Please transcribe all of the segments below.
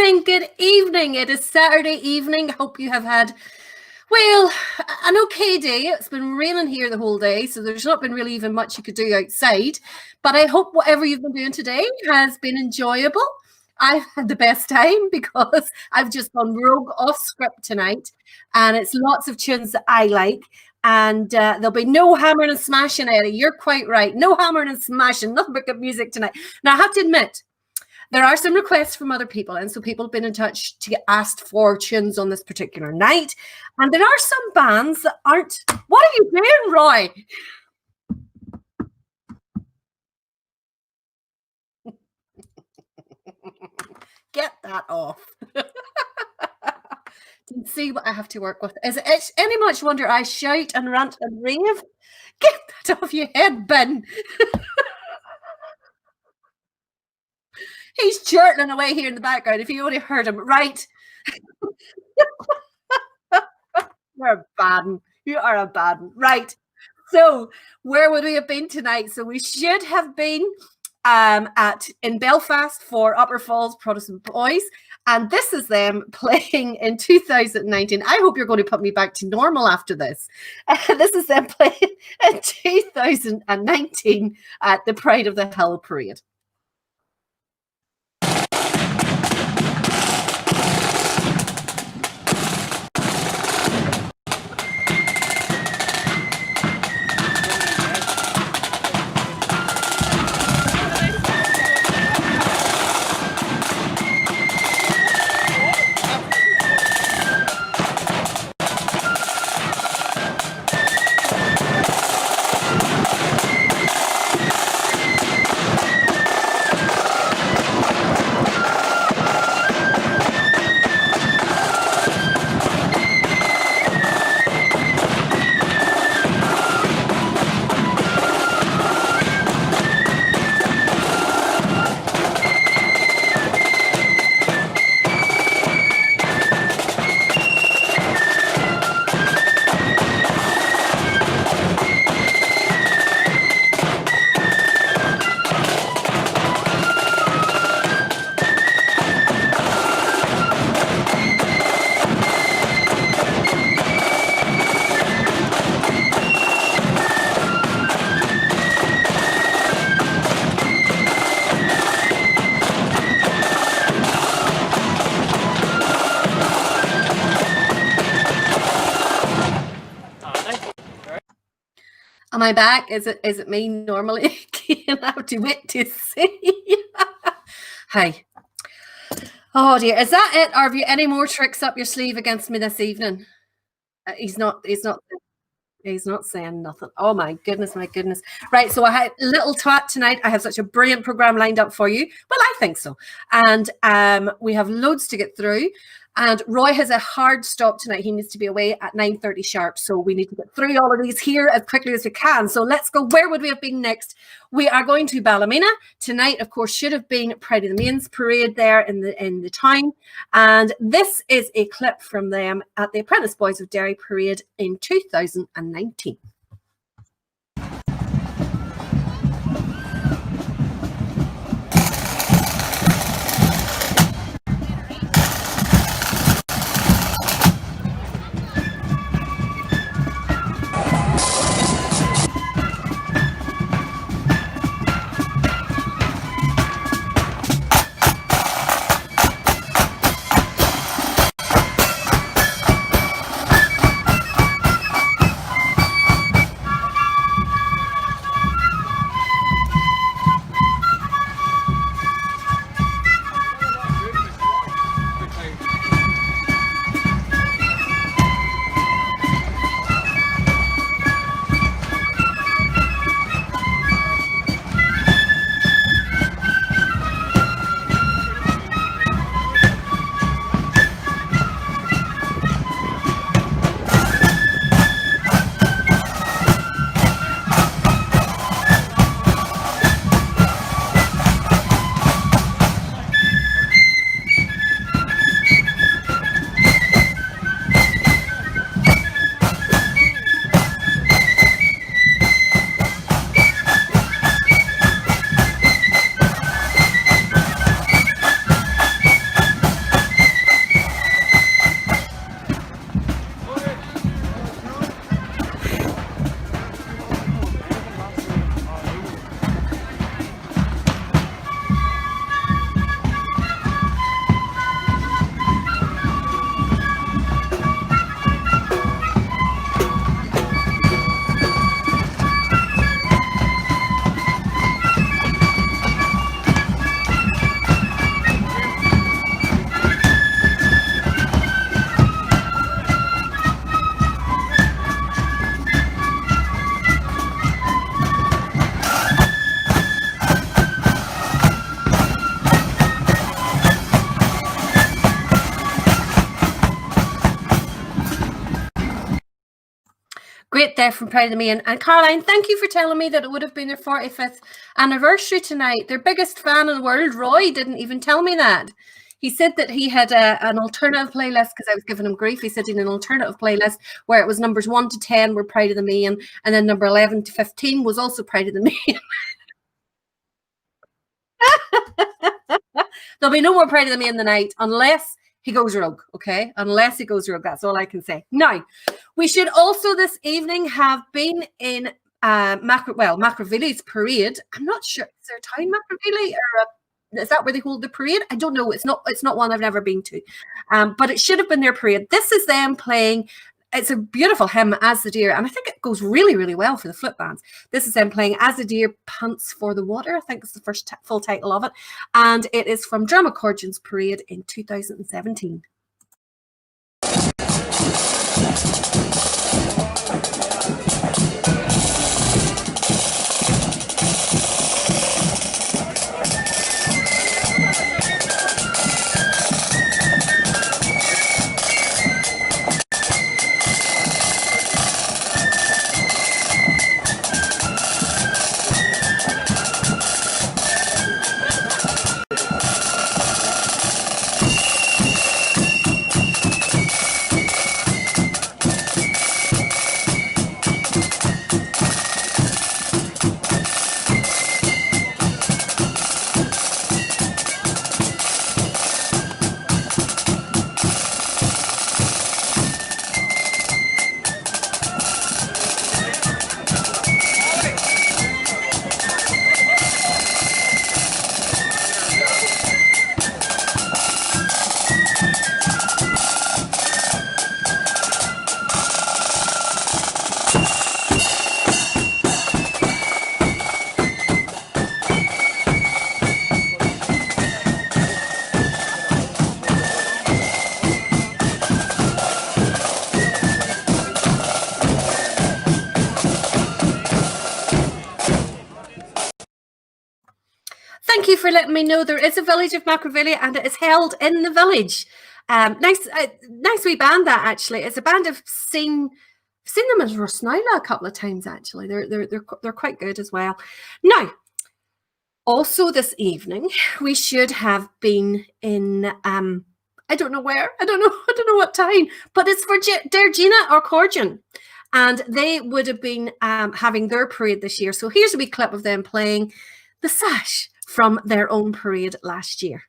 evening, good evening. It is Saturday evening. Hope you have had, well, an okay day. It's been raining here the whole day, so there's not been really even much you could do outside. But I hope whatever you've been doing today has been enjoyable. I've had the best time because I've just gone rogue off script tonight, and it's lots of tunes that I like. And there'll be no hammering and smashing, Eddie. You're quite right. No hammering and smashing, nothing but good music tonight. Now, I have to admit, there are some requests from other people, and so people have been in touch to get asked for tunes on this particular night. And there are some bands that aren't. What are you doing, Roy? Get that off. You see what I have to work with. Is it any much wonder I shout and rant and rave? Get that off your head, Ben. He's chirtling away here in the background. If you only heard him, right? You're a bad one. You are a bad one. Right. So where would we have been tonight? So we should have been in Belfast for Upper Falls Protestant Boys. And this is them playing in 2019. I hope you're going to put me back to normal after this. This is them playing in 2019 at the Pride of the Hill Parade. Am I back? Is it me normally? Can I have to wait to see? Hi. Oh dear, is that it? Or have you any more tricks up your sleeve against me this evening? He's not saying nothing. Oh my goodness, my goodness. Right, so I had a little twat tonight. I have such a brilliant program lined up for you. Well, I think so. And we have loads to get through. And Roy has a hard stop tonight. He needs to be away at 9:30 sharp. So we need to get through all of these here as quickly as we can. So let's go. Where would we have been next? We are going to Ballymena. Tonight, of course, should have been Pride of the Mains parade there in the town. And this is a clip from them at the Apprentice Boys of Derry parade in 2019. Great there from Pride of Me. And Caroline, thank you for telling me that it would have been their 45th anniversary tonight. Their biggest fan in the world, Roy, didn't even tell me that. He said that he had an alternative playlist because I was giving him grief. He said he had an alternative playlist where it was numbers 1 to 10 were Pride of the Main, and then number 11 to 15 was also Pride of the Main. There'll be no more Pride of the Main tonight unless he goes rogue, okay? Unless he goes rogue, that's all I can say. Now, we should also this evening have been in Macroglass's parade. I'm not sure, is there a town Macroglass or is that where they hold the parade? I don't know. It's not one I've never been to, but it should have been their parade. This is them playing. It's a beautiful hymn, As the Deer, and I think it goes really, really well for the flute bands. This is them playing As the Deer Pants for the Water. I think it's the first full title of it, and it is from Drum Accordion's parade in 2017. Thank you for letting me know there is a village of Macroglass and it is held in the village. Nice wee band that actually. It's a band I've seen them in Rosnila a couple of times actually. They're quite good as well. Now, also this evening we should have been in I don't know where. I don't know what town, but it's for Dergina Accordion. And they would have been having their parade this year. So here's a wee clip of them playing The Sash from their own parade last year.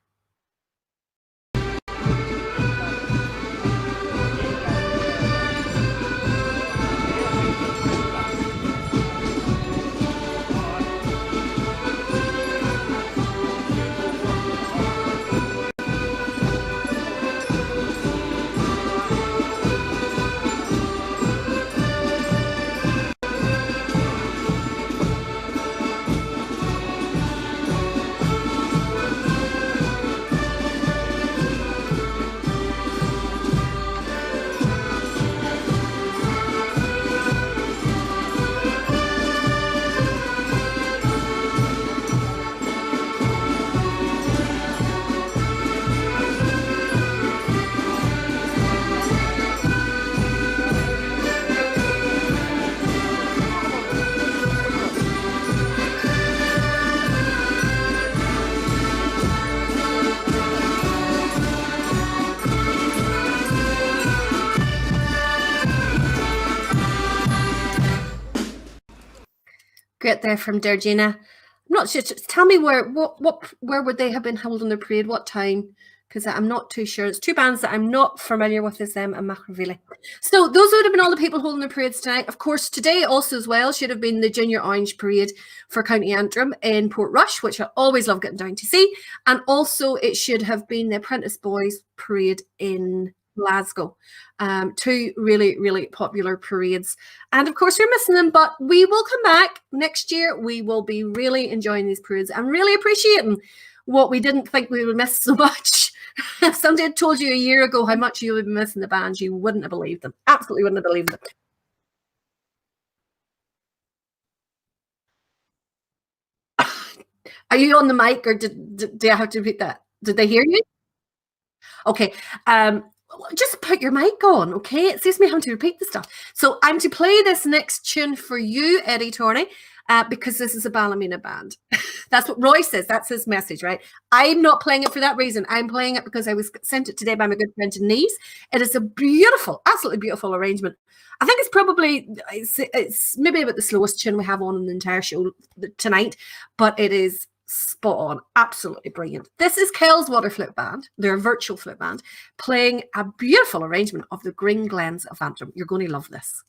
Great there from Dergina. I'm not sure. Tell me where would they have been holding their parade? What time? Because I'm not too sure. It's two bands that I'm not familiar with is them and Macroglass. So those would have been all the people holding their parades tonight. Of course, today also as well should have been the Junior Orange Parade for County Antrim in Portrush, which I always love getting down to see. And also it should have been the Apprentice Boys Parade in Glasgow. Two really, really popular parades. And of course, we're missing them, but we will come back next year. We will be really enjoying these parades and really appreciating what we didn't think we would miss so much. If somebody had told you a year ago how much you would be missing the bands, you wouldn't have believed them. Absolutely wouldn't have believed them. Are you on the mic or do I have to repeat that? Did they hear you? Okay. just put your mic on, okay? It saves me having to repeat the stuff. So I'm to play this next tune for you, Eddie Torney, because this is a Ballymena band. That's what Roy says. That's his message, right? I'm not playing it for that reason. I'm playing it because I was sent it today by my good friend Denise. It is a beautiful, absolutely beautiful arrangement. I think it's probably, it's maybe about the slowest tune we have on the entire show tonight, but it is spot on, absolutely brilliant. This is Kel's Water Flute Band, their virtual flute band, playing a beautiful arrangement of the Green Glens of Antrim. You're going to love this.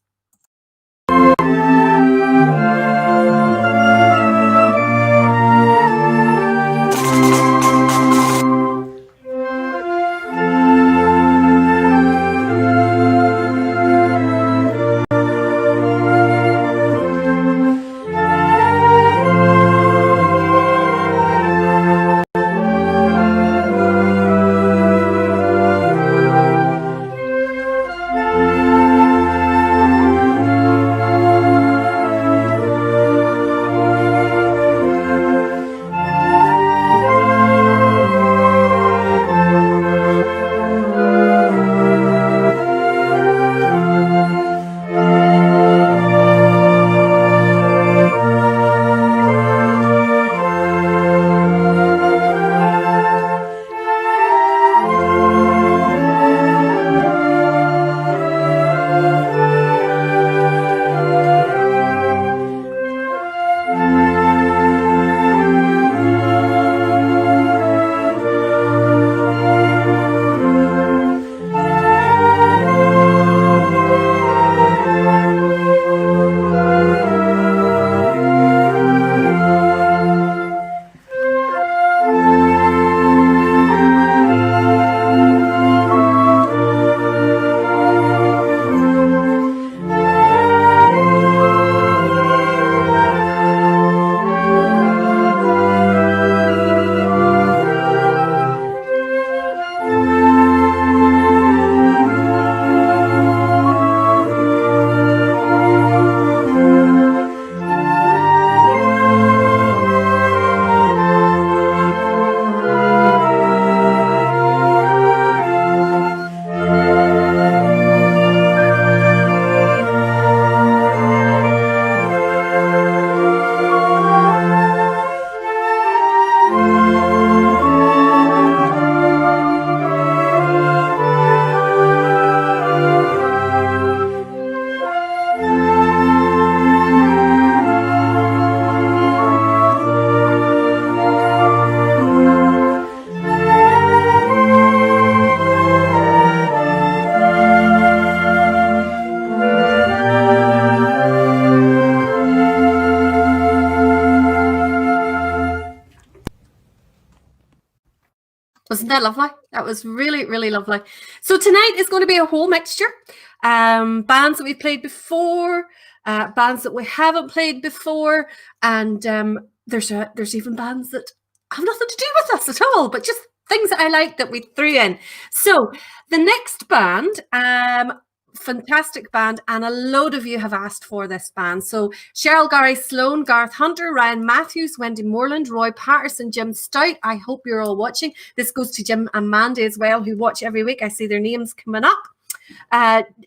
Wasn't that lovely? That was really, really lovely. So tonight is going to be a whole mixture. Bands that we've played before, bands that we haven't played before, and there's even bands that have nothing to do with us at all, but just things that I like that we threw in. So the next band, fantastic band, and a load of you have asked for this band. So Cheryl, Gary Sloan, Garth Hunter, Ryan Matthews, Wendy Moreland, Roy Patterson, Jim Stout. I hope you're all watching. This goes to Jim and Mandy as well, who watch every week. I see their names coming up.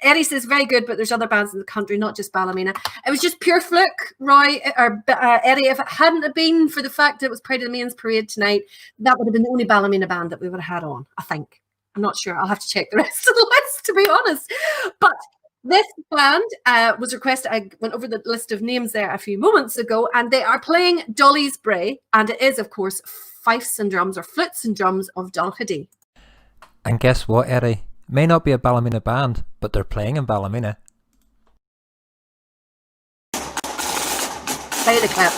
Eddie says very good, but there's other bands in the country, not just Ballymena. It was just pure fluke, Roy or Eddie. If it hadn't been for the fact that it was Pride of the Mains Parade tonight, that would have been the only Ballymena band that we would have had on, I think. I'm not sure. I'll have to check the rest of the list, to be honest. But this band was requested. I went over the list of names there a few moments ago, and they are playing Dolly's Bray, and it is, of course, fifes and drums, or flutes and drums of Donaghadee. And guess what, Eddie? It may not be a Ballymena band, but they're playing in Ballymena. Play the clip.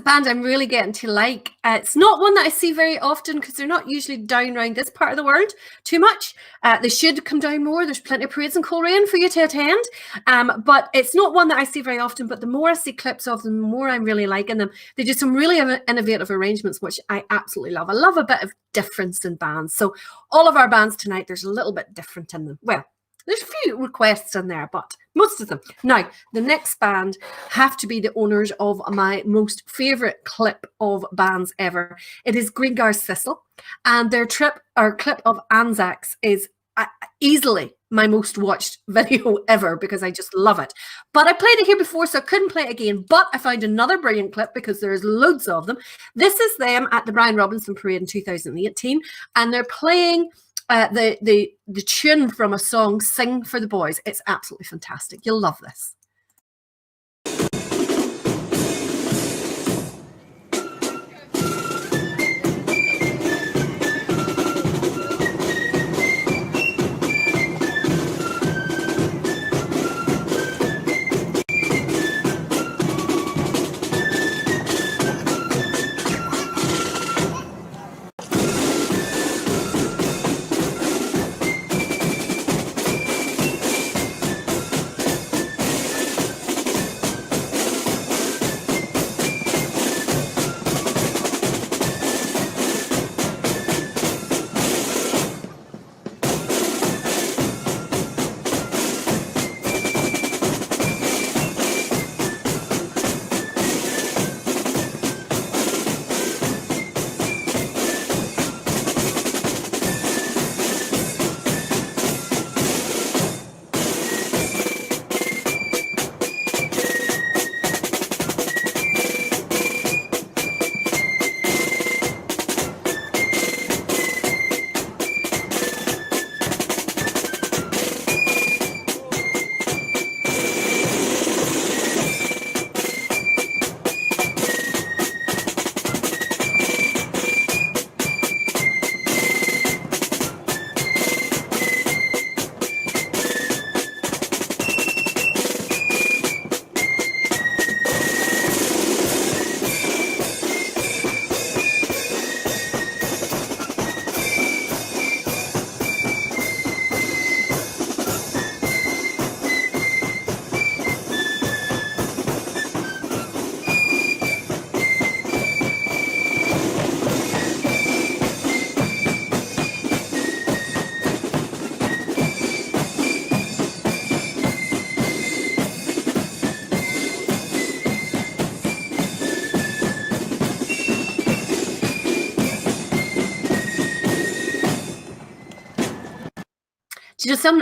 band I'm really getting to like. It's not one that I see very often because they're not usually down around this part of the world too much. They should come down more. There's plenty of parades in Coleraine for you to attend. But it's not one that I see very often. But the more I see clips of them, the more I'm really liking them. They do some really innovative arrangements, which I absolutely love. I love a bit of difference in bands. So all of our bands tonight, there's a little bit different in them. Well, there's a few requests in there, but most of them. Now, the next band have to be the owners of my most favourite clip of bands ever. It is Greengar's Thistle, and their clip of Anzacs is easily my most watched video ever because I just love it. But I played it here before, so I couldn't play it again. But I found another brilliant clip because there's loads of them. This is them at the Brian Robinson Parade in 2018, and they're playing the tune from a song, Sing for the Boys. It's absolutely fantastic. You'll love this.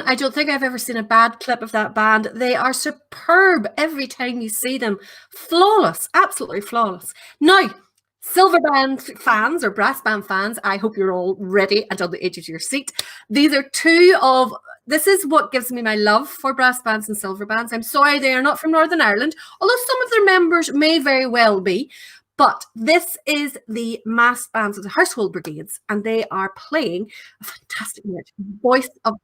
I don't think I've ever seen a bad clip of that band. They are superb every time you see them. Flawless, absolutely flawless. Now, silver band fans or brass band fans, I hope you're all ready and on the edge of your seat. These are this is what gives me my love for brass bands and silver bands. I'm sorry they are not from Northern Ireland, although some of their members may very well be. But this is the mass bands of the household brigades, and they are playing a fantastic march, Voice of...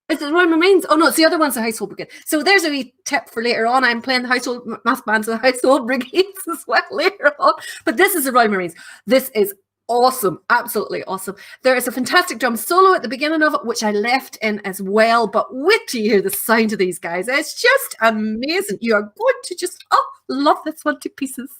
Is it Royal Marines? Oh no, it's the other one's the household brigade. So there's a wee tip for later on. I'm playing the household mass bands of the household brigades as well later on. But this is the Royal Marines. This is awesome, absolutely awesome. There is a fantastic drum solo at the beginning of it, which I left in as well. But wait till you hear the sound of these guys. It's just amazing. You are going to just love this one to pieces.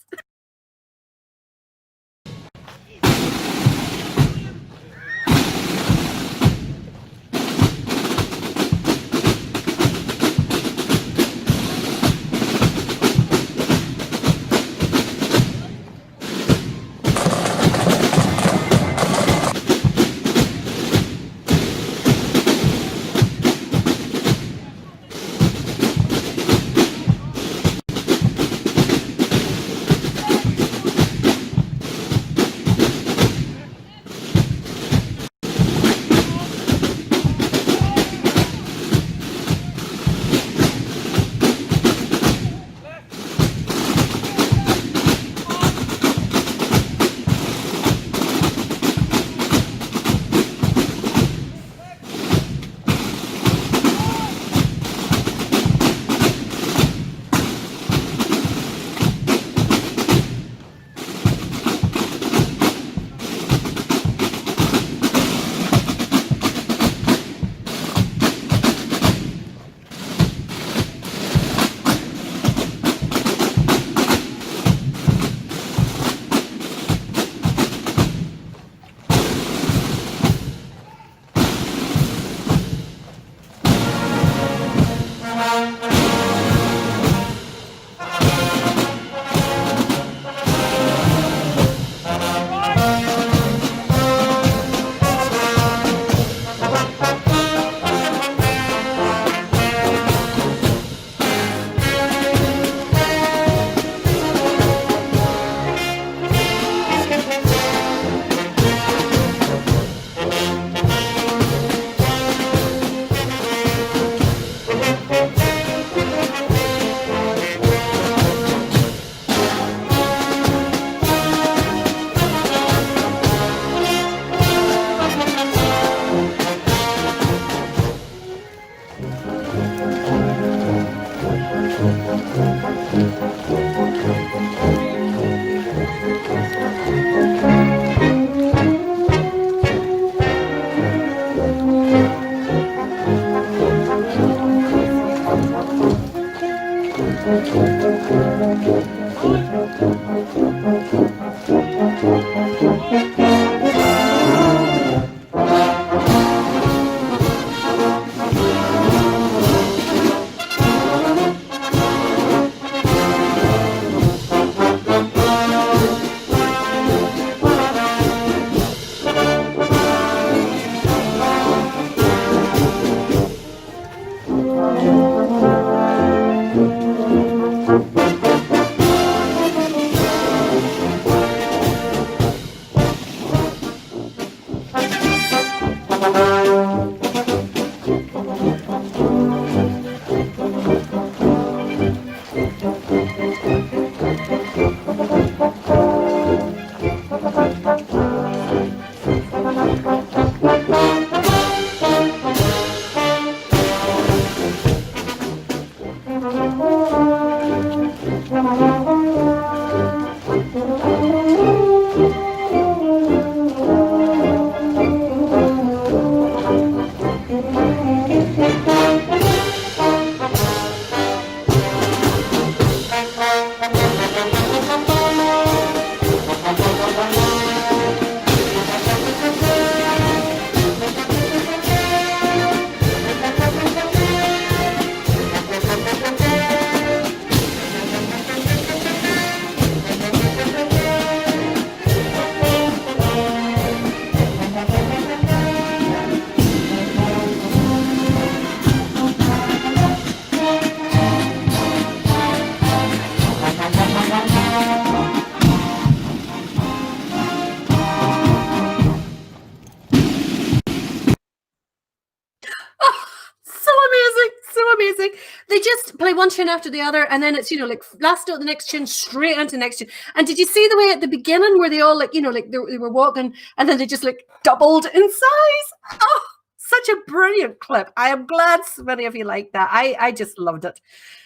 They just play one tune after the other, and then it's, you know, like last note, the next tune, straight onto the next tune. And did you see the way at the beginning where they all, like, you know, like they were walking and then they just like doubled in size? Oh, such a brilliant clip. I am glad so many of you like that. I just loved it.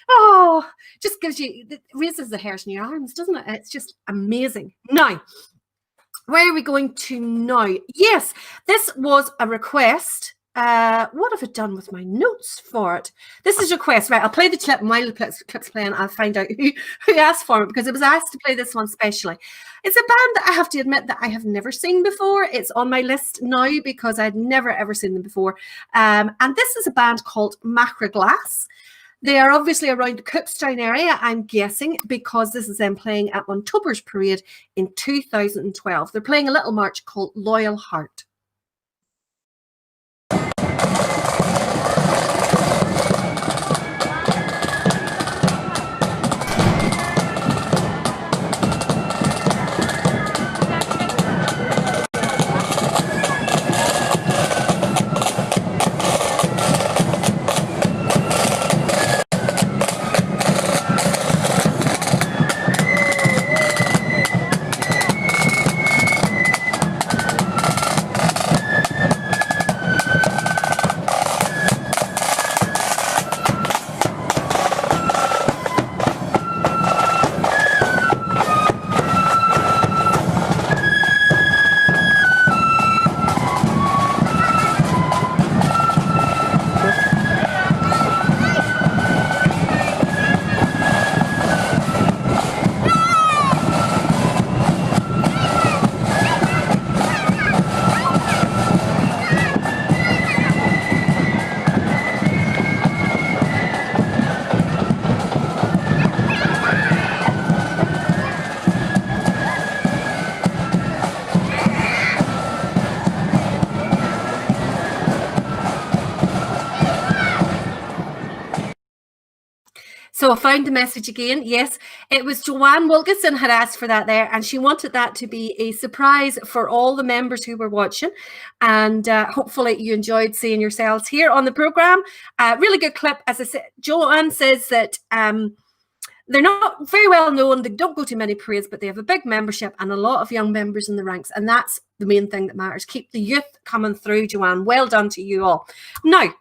Oh, just gives you, it raises the hairs in your arms, doesn't it? It's just amazing. Now, where are we going to now? Yes, this was a request. What have I done with my notes for it? This is a request, right? I'll play the clip, and while the clip's playing, I'll find out who asked for it, because it was asked to play this one specially. It's a band that I have to admit that I have never seen before. It's on my list now because I'd never ever seen them before. And this is a band called Macroglass. They are obviously around the Cookstown area, I'm guessing, because this is them playing at Montober's Parade in 2012. They're playing a little march called Loyal Heart. So I found the message again. Yes, it was Joanne Wilkinson had asked for that there, and she wanted that to be a surprise for all the members who were watching. And hopefully you enjoyed seeing yourselves here on the programme. Really good clip. As I said, Joanne says that they're not very well known. They don't go to many parades, but they have a big membership and a lot of young members in the ranks. And that's the main thing that matters. Keep the youth coming through, Joanne. Well done to you all. Now,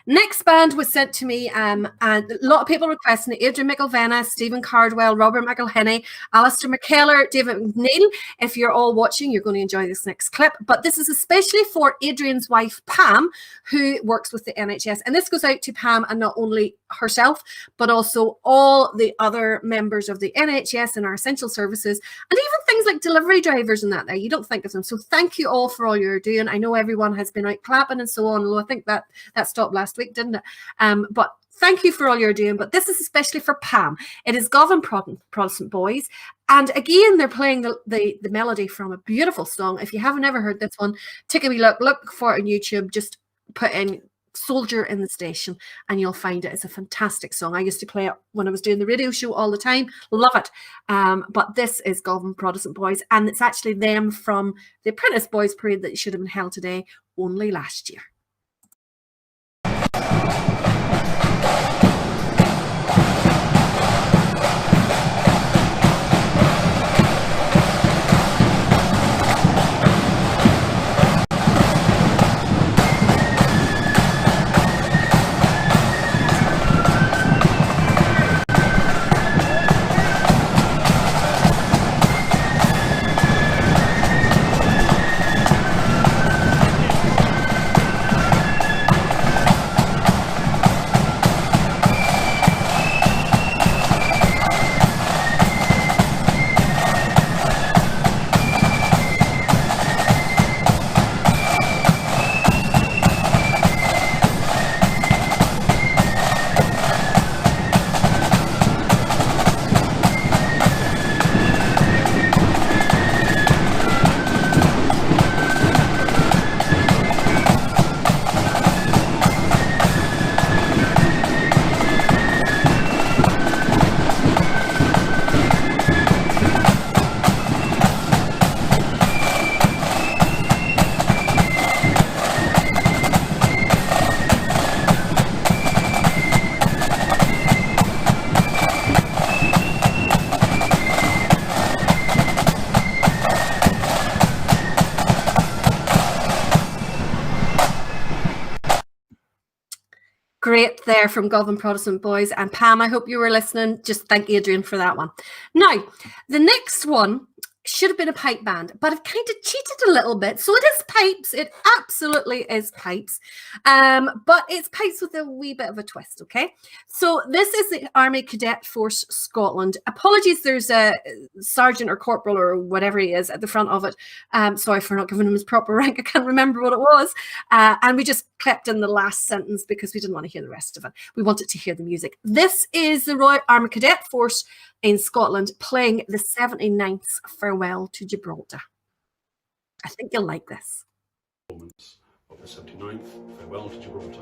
next band was sent to me, and a lot of people requesting it. Adrian McElvenna, Stephen Cardwell, Robert McElhenney, Alistair McKellar, David McNeil. If you're all watching, you're going to enjoy this next clip. But this is especially for Adrian's wife, Pam, who works with the NHS. And this goes out to Pam, and not only herself, but also all the other members of the NHS and our essential services, and even things like delivery drivers and that there. You don't think of them. So thank you all for all you're doing. I know everyone has been out clapping and so on, although I think that stopped last week, didn't it? But thank you for all you're doing. But this is especially for Pam. It is Govan Protestant Boys. And again, they're playing the melody from a beautiful song. If you haven't ever heard this one, take a wee look for it on YouTube. Just put in Soldier in the Station and you'll find it. It's a fantastic song. I used to play it when I was doing the radio show all the time. Love it. But this is Govan Protestant Boys, and it's actually them from the Apprentice Boys Parade that should have been held today only last year. Great there from Govan Protestant Boys. And Pam, I hope you were listening. Just thank Adrian for that one. Now, the next one should have been a pipe band, but I've kind of cheated a little bit. So it is pipes. It absolutely is pipes. But it's pipes with a wee bit of a twist, okay? So this is the Army Cadet Force Scotland. Apologies, there's a sergeant or corporal or whatever he is at the front of it. Sorry for not giving him his proper rank. I can't remember what it was. And we just clipped in the last sentence because we didn't want to hear the rest of it. We wanted to hear the music. This is the Royal Army Cadet Force in Scotland playing the 79th Farewell to Gibraltar. I think you'll like this. Of the 79th Farewell to Gibraltar.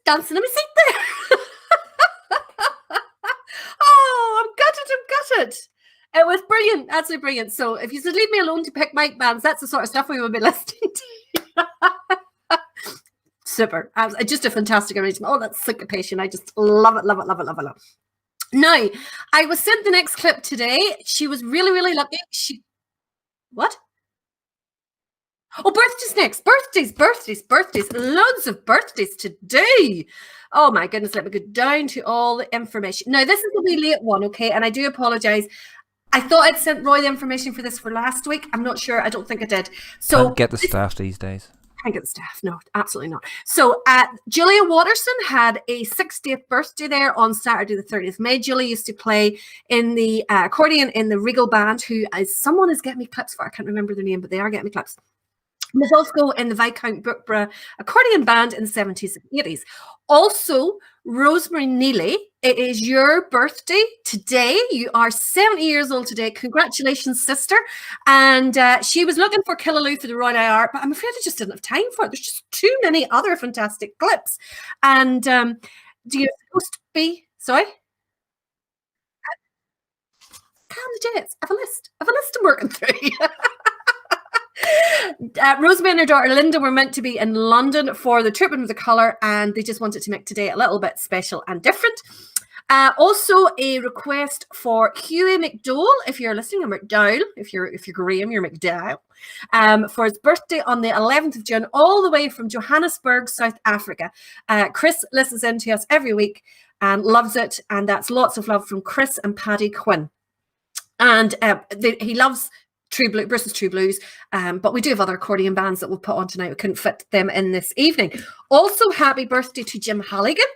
Dancing in my seat there. Oh, I'm gutted. It was brilliant, absolutely brilliant. So if you should leave me alone to pick mic bands, that's the sort of stuff we would be listening to. Super. Just a fantastic arrangement. Oh, that's syncopation. I just love it. Now, I was sent the next clip today. She was really, really lucky. What? Oh, birthdays next. Birthdays. Loads of birthdays today. Oh my goodness, let me go down to all the information. Now, this is a wee late one, okay? And I do apologise. I thought I'd sent Roy the information for this for last week. I'm not sure. I don't think I did. So Can't get the staff these days. Can't get the staff. No, absolutely not. So Julia Watterson had a 60th birthday there on Saturday the 30th of May. Julia used to play in the accordion in the Regal Band, someone is getting me clips for. I can't remember their name, but they are getting me clips. Was also in the Viscount Brookborough accordion band in the 70s and 80s. Also, Rosemary Neely, it is your birthday today. You are 70 years old today. Congratulations, sister. And she was looking for Killaloo for the Royal IR, but I'm afraid I just didn't have time for it. There's just too many other fantastic clips. And do you supposed to be, sorry? Candidates. I have a list. I'm working through. Rosemary and her daughter Linda were meant to be in London for the Tribute of the Colour, and they just wanted to make today a little bit special and different. Also, a request for Hughie McDowell, if you're listening, or McDowell, if you're Graham, you're McDowell, for his birthday on the 11th of June, all the way from Johannesburg, South Africa. Chris listens in to us every week and loves it, and that's lots of love from Chris and Paddy Quinn. And he loves Bruce's True Blues, but we do have other accordion bands that we'll put on tonight. We couldn't fit them in this evening. Also, happy birthday to Jim Halligan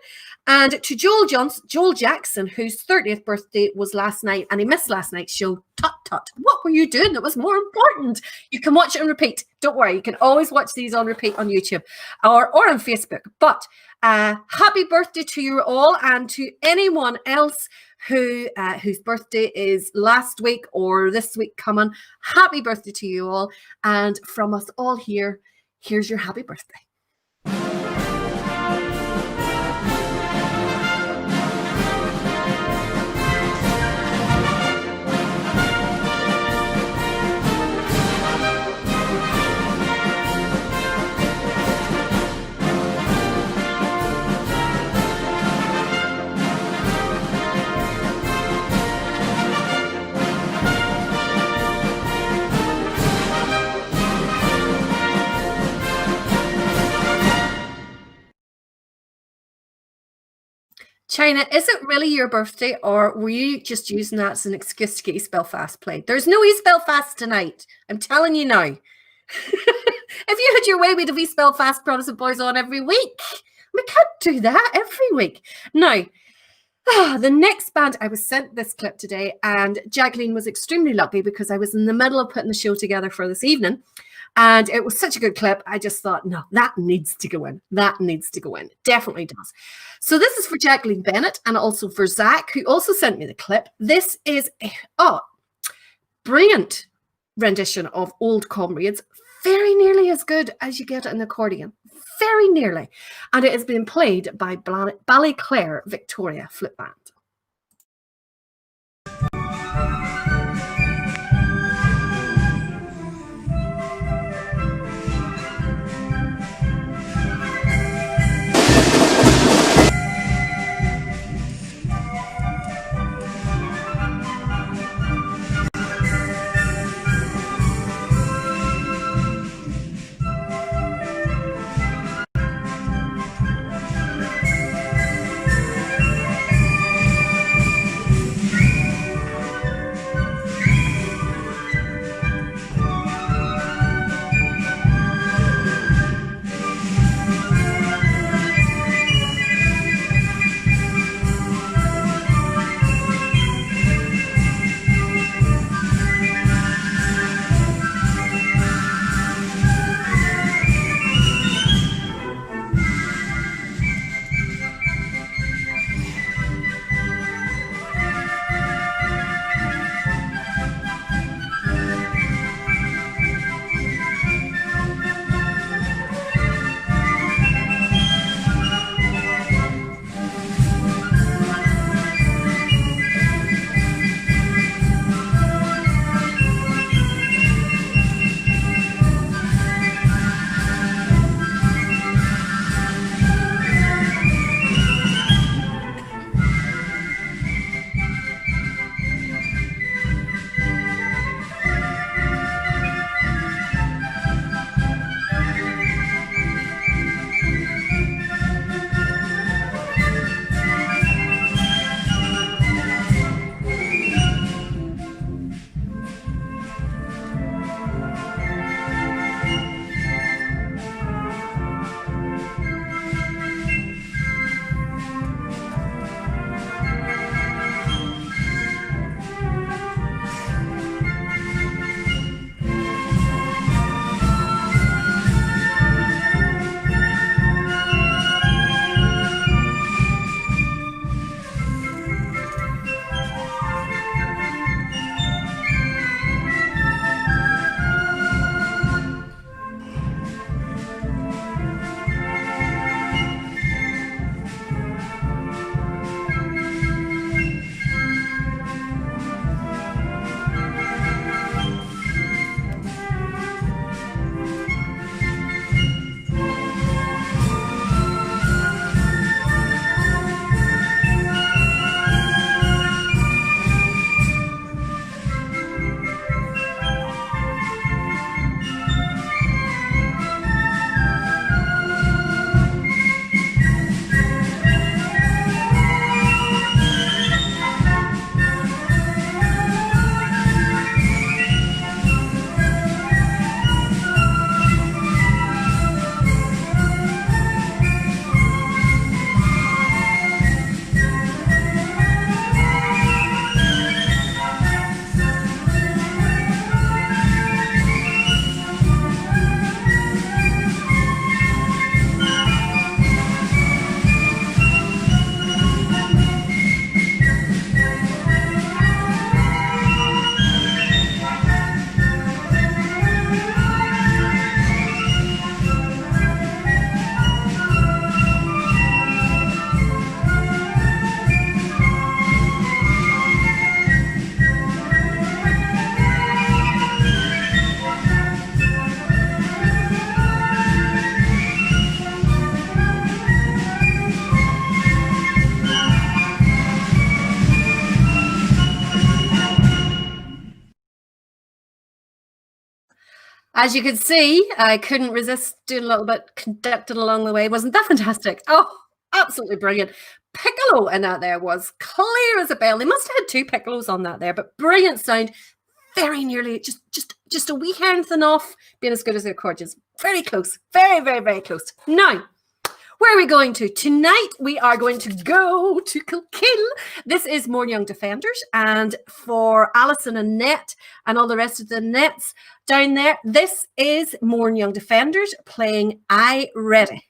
and to Joel Jackson, whose 30th birthday was last night, and he missed last night's show. Tut. What were you doing that was more important? You can watch it on repeat. Don't worry, you can always watch these on repeat on YouTube or on Facebook. But happy birthday to you all, and to anyone else whose birthday is last week or this week coming. Happy birthday to you all, and from us all here, here's your happy birthday. China, is it really your birthday, or were you just using that as an excuse to get East Belfast played? There's no East Belfast tonight. I'm telling you now. If you had your way, we'd have East Belfast Protestant Boys on every week. We can't do that every week. Now, the next band, I was sent this clip today, and Jacqueline was extremely lucky because I was in the middle of putting the show together for this evening. And it was such a good clip. I just thought, no, that needs to go in. That needs to go in. Definitely does. So this is for Jacqueline Bennett and also for Zach, who also sent me the clip. This is a brilliant rendition of Old Comrades. Very nearly as good as you get an accordion. Very nearly. And it has been played by Ballyclare Victoria Flute Band. As you can see, I couldn't resist doing a little bit conducting along the way. Wasn't that fantastic? Oh, absolutely brilliant. Piccolo in that there was clear as a bell. They must have had 2 piccolos on that there, but brilliant sound. Very nearly, just a wee hairthing off being as good as the accordions. Very close. Very, very, very close. Now, where are we going to? Tonight, we are going to go to Kilkeel. This is Mourne Young Defenders. And for Alison and Net and all the rest of the Nets down there, this is Mourne Young Defenders playing I Ready.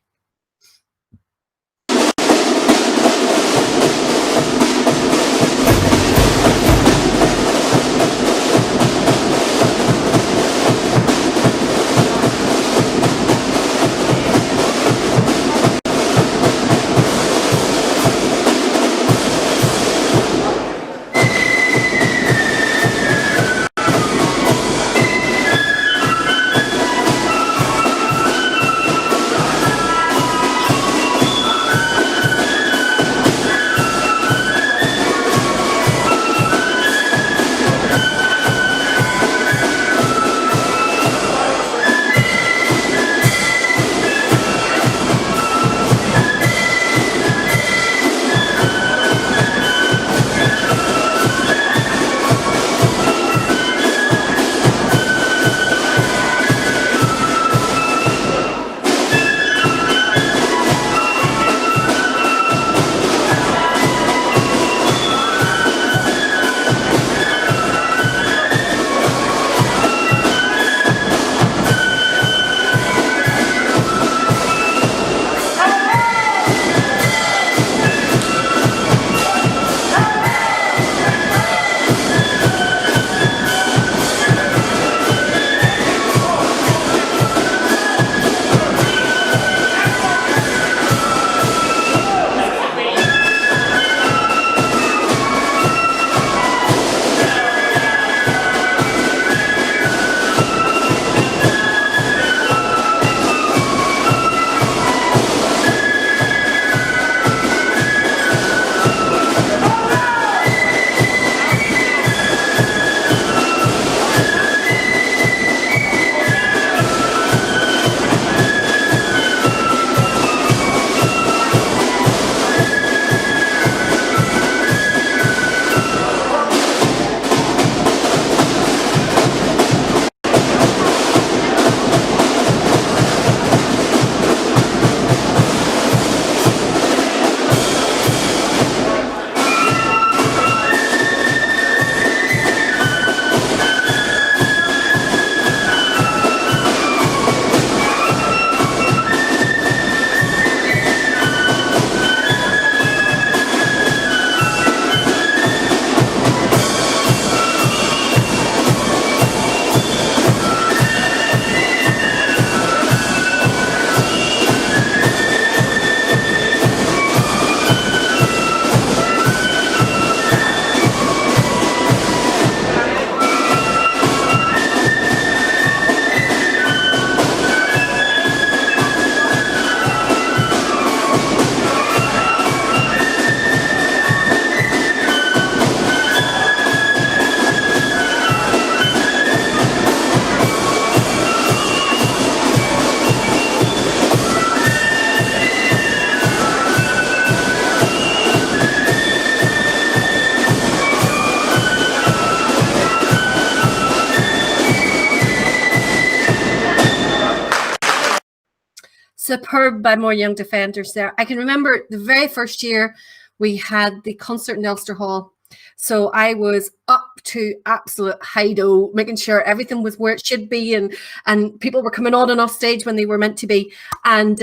Superb by Mourne Young Defenders there. I can remember the very first year we had the concert in Ulster Hall. So I was up to absolute high-do, making sure everything was where it should be, and people were coming on and off stage when they were meant to be. And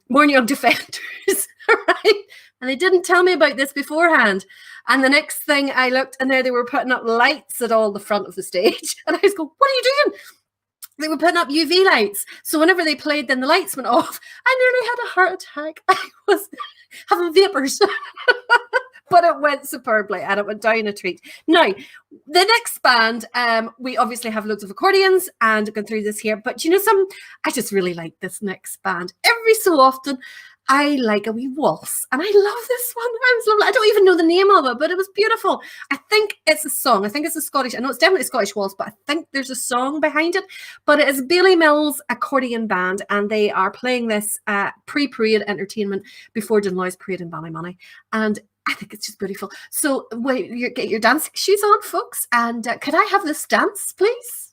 Mourne Young Defenders, right? And they didn't tell me about this beforehand. And the next thing I looked, and there they were putting up lights at all the front of the stage. And I was going, what are you doing? They were putting up UV lights. So whenever they played, then the lights went off. I nearly had a heart attack. I was having vapors. But it went superbly and it went down a treat. Now, the next band, we obviously have loads of accordions and going through this here. But you know, I just really like this next band. Every so often, I like a wee waltz, and I love this one. It was lovely. I don't even know the name of it, but it was beautiful. I think it's a song. I think it's a Scottish. I know it's definitely a Scottish waltz, but I think there's a song behind it. But it is Bailey Mills Accordion Band, and they are playing this pre-parade entertainment before Dunlaw's Parade in Ballymena, and I think it's just beautiful. So wait, get your dancing shoes on, folks, and could I have this dance, please?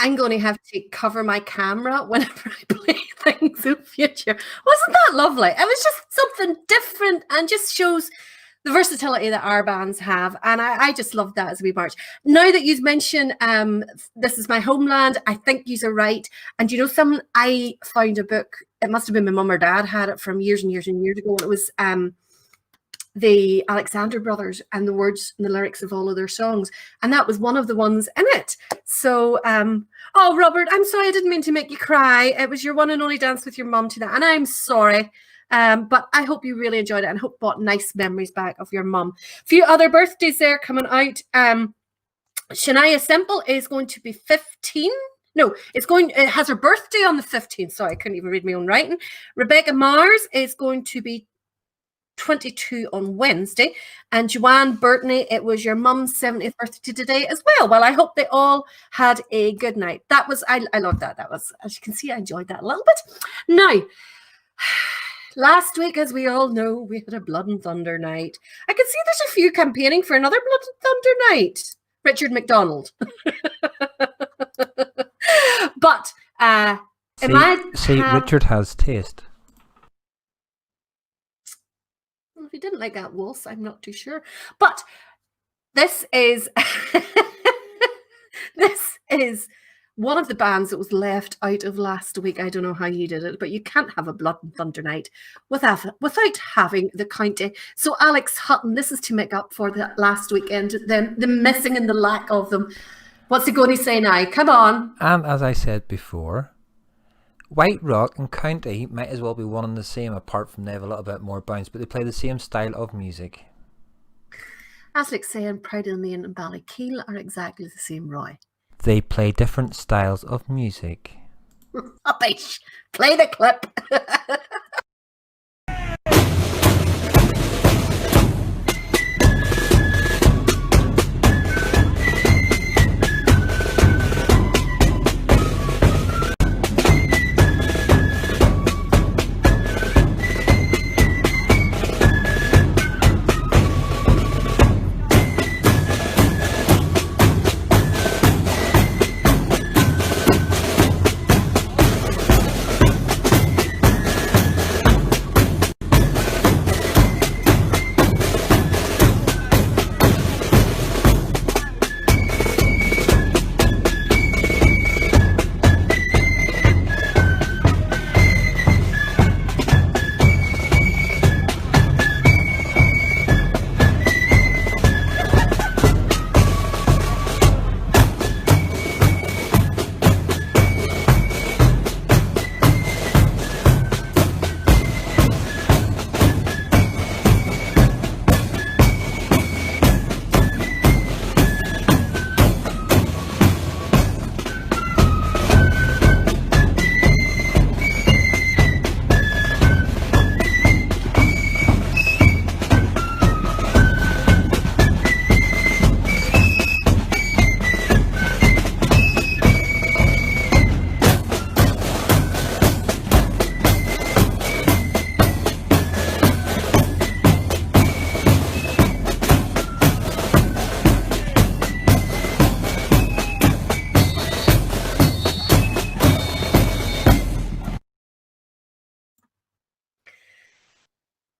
I'm going to have to cover my camera whenever I play things in future. Wasn't that lovely? It was just something different and just shows the versatility that our bands have. And I just love that as we march. Now that you've mentioned This Is My Homeland, I think you're right. And you know, I found a book, it must have been my mum or dad had it from years and years and years ago. And it was the Alexander Brothers and the words and the lyrics of all of their songs. And that was one of the ones in it. So, oh, Robert, I'm sorry, I didn't mean to make you cry. It was your one and only dance with your mum to that. And I'm sorry. But I hope you really enjoyed it and hope brought nice memories back of your mum. A few other birthdays there coming out. Shania Simple is going to be 15. No, it has her birthday on the 15th. Sorry, I couldn't even read my own writing. Rebecca Mars is going to be 22 on Wednesday. And Joanne Burtney, it was your mum's 70th birthday today as well. Well, I hope they all had a good night. I loved that. That was, as you can see, I enjoyed that a little bit. Now, last week, as we all know, we had a Blood and Thunder night. I can see there's a few campaigning for another Blood and Thunder night. Richard McDonald. But Richard has taste. Well, if he didn't like that waltz, I'm not too sure. But this is this is one of the bands that was left out of last week. I don't know how you did it, but you can't have a Blood and Thunder night without having the county. So Alex Hutton, this is to make up for the last weekend, the missing and the lack of them. What's he going to say now? Come on. And as I said before, Whiterock and County might as well be one and the same, apart from they have a little bit more bounce, but they play the same style of music. As like saying Protestant and Ballyclare are exactly the same, Roy. They play different styles of music. Rubbish. Play the clip.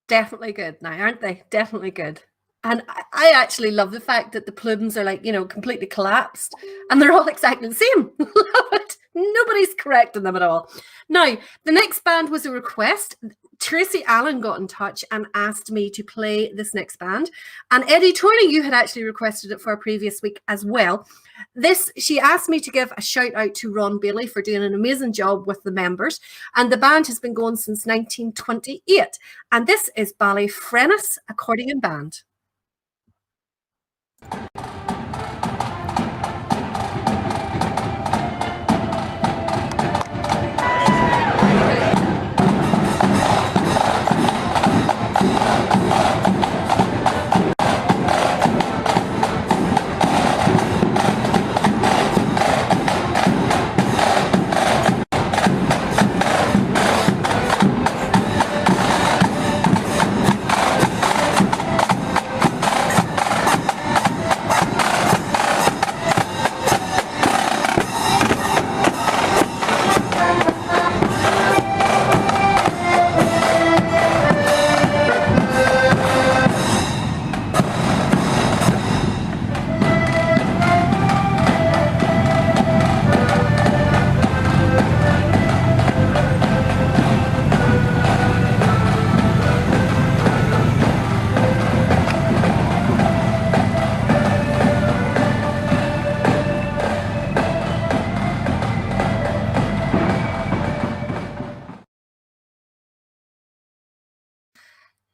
Definitely good now, aren't they? Definitely good. And I actually love the fact that the plumes are like, completely collapsed and they're all exactly the same. Love it. Nobody's correcting them at all. Now, the next band was a request. Tracy Allen got in touch and asked me to play this next band. And Eddie Tourney, you had actually requested it for a previous week as well. She asked me to give a shout out to Ron Bailey for doing an amazing job with the members. And the band has been going since 1928. And this is Ballyfran's Accordion Band.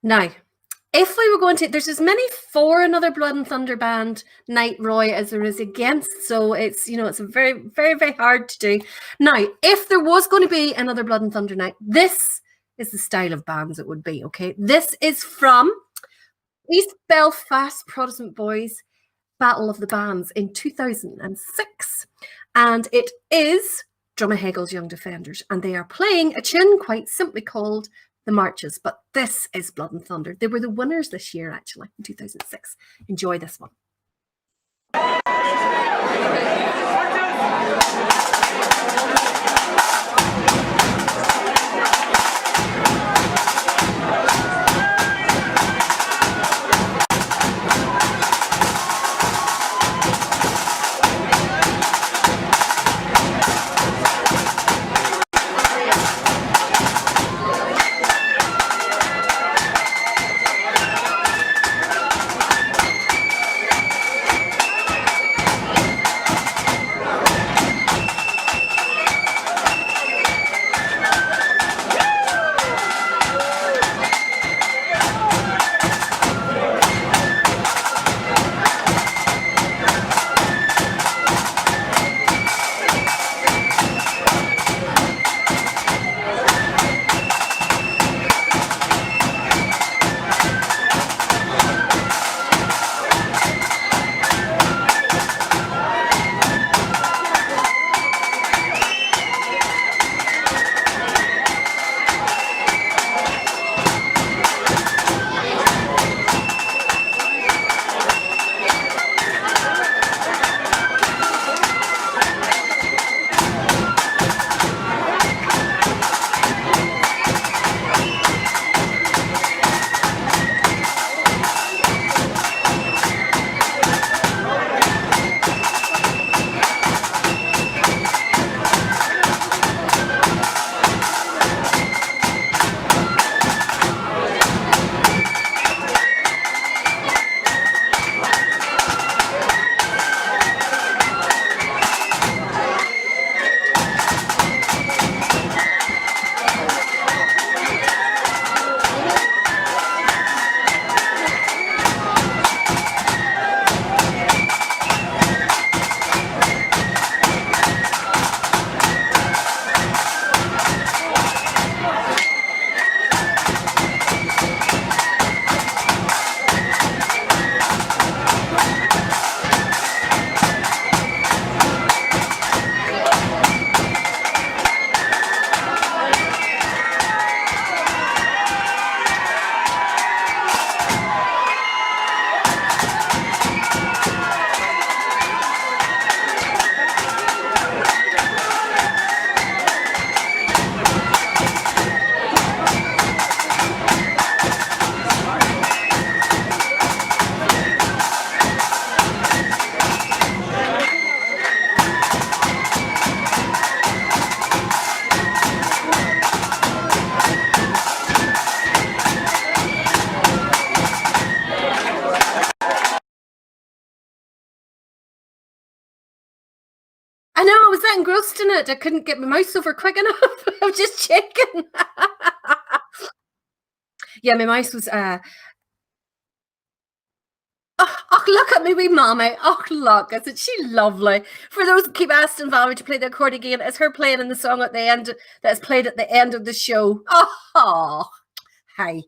Now, if we were going to, there's as many for another Blood and Thunder band night, Roy, as there is against. So it's, it's a very, very, very hard to do. Now, if there was going to be another Blood and Thunder night, this is the style of bands it would be, okay? This is from East Belfast Protestant Boys Battle of the Bands in 2006. And it is Drummahegel's Young Defenders. And they are playing a tune quite simply called The Marches. But this is Blood and Thunder. They were the winners this year, actually, in 2006. Enjoy this one. I know, I was that engrossed in it. I couldn't get my mouse over quick enough. I was just checking. Yeah, my mouse was... Oh, look at me wee mommy. Oh, look, isn't she lovely? For those who keep asking Valerie to play the accordion again, it's her playing in the song at the end that is played at the end of the show. Oh, hi.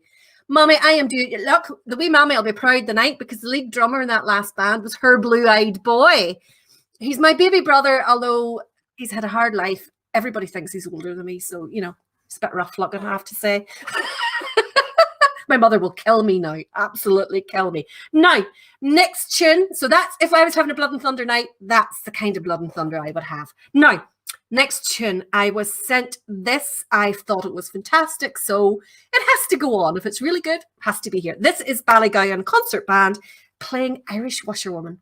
Mommy, I am doing... Look, the wee mommy will be proud tonight because the lead drummer in that last band was her blue-eyed boy. He's my baby brother, although he's had a hard life. Everybody thinks he's older than me, so, it's a bit rough luck, I have to say. My mother will kill me now. Absolutely kill me. Now, next tune. So that's, if I was having a Blood and Thunder night, that's the kind of Blood and Thunder I would have. Now, next tune. I was sent this. I thought it was fantastic, so it has to go on. If it's really good, it has to be here. This is Ballygowan Concert Band playing Irish Washerwoman.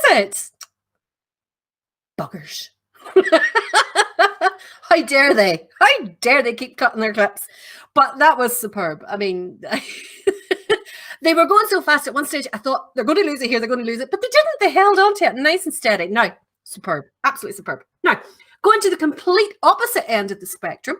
It? Buggers. How dare they? How dare they keep cutting their clips? But that was superb. I mean, they were going so fast at one stage, I thought they're going to lose it here, they're going to lose it, but they didn't. They held on to it nice and steady. Now, superb. Absolutely superb. Now, going to the complete opposite end of the spectrum,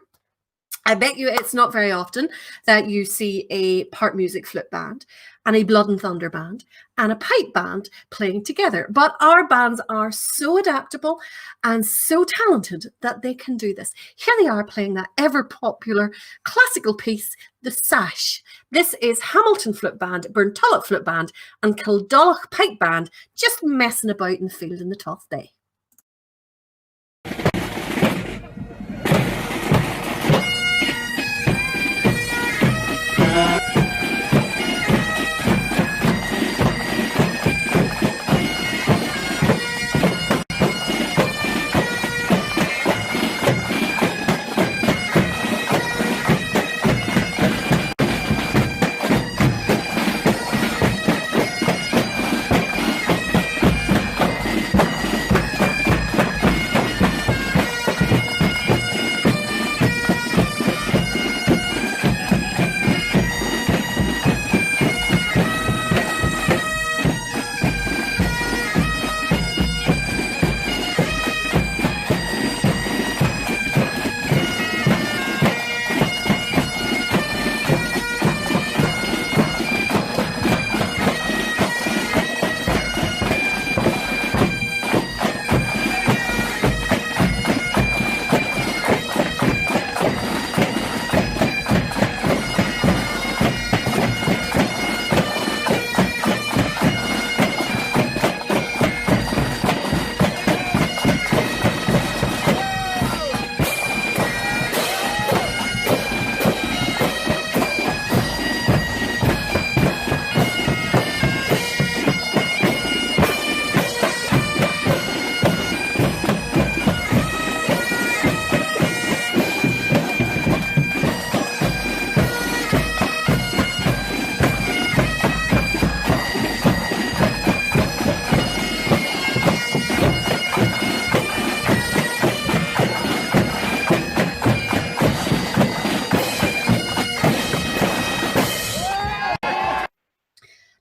I bet you it's not very often that you see a part music flute band and a blood and thunder band and a pipe band playing together. But our bands are so adaptable and so talented that they can do this. Here they are playing that ever popular classical piece, The Sash. This is Hamilton Flute Band, Burntulloch Flute Band and Kildalloch Pipe Band just messing about in the field in the tough day.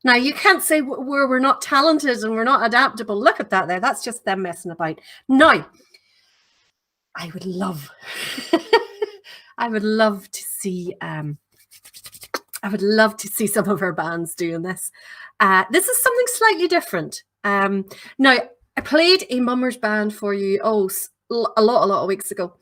Now, you can't say we're not talented and we're not adaptable. Look at that there. That's just them messing about. Now, I would love, I would love to see some of our bands doing this. This is something slightly different. Now, I played a mummers band for you a lot of weeks ago.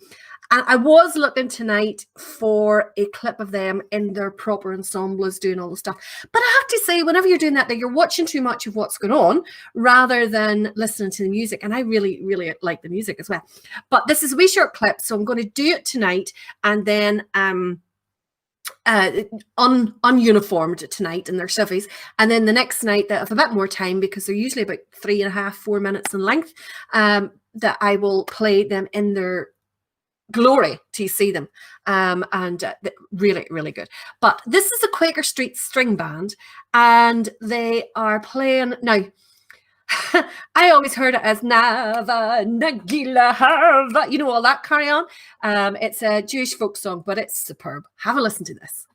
And I was looking tonight for a clip of them in their proper ensembles doing all the stuff. But I have to say, whenever you're doing that, you're watching too much of what's going on rather than listening to the music. And I really, really like the music as well. But this is a wee short clip, so I'm going to do it tonight and then ununiformed tonight in their civvies. And then the next night, that have a bit more time because they're usually about 3.5, 4 minutes in length, that I will play them in their glory to see them, and really, really good. But this is a Quaker Street string band, and they are playing now. I always heard it as Nava Nagila Harva, you know, all that carry on. It's a Jewish folk song, but it's superb. Have a listen to this.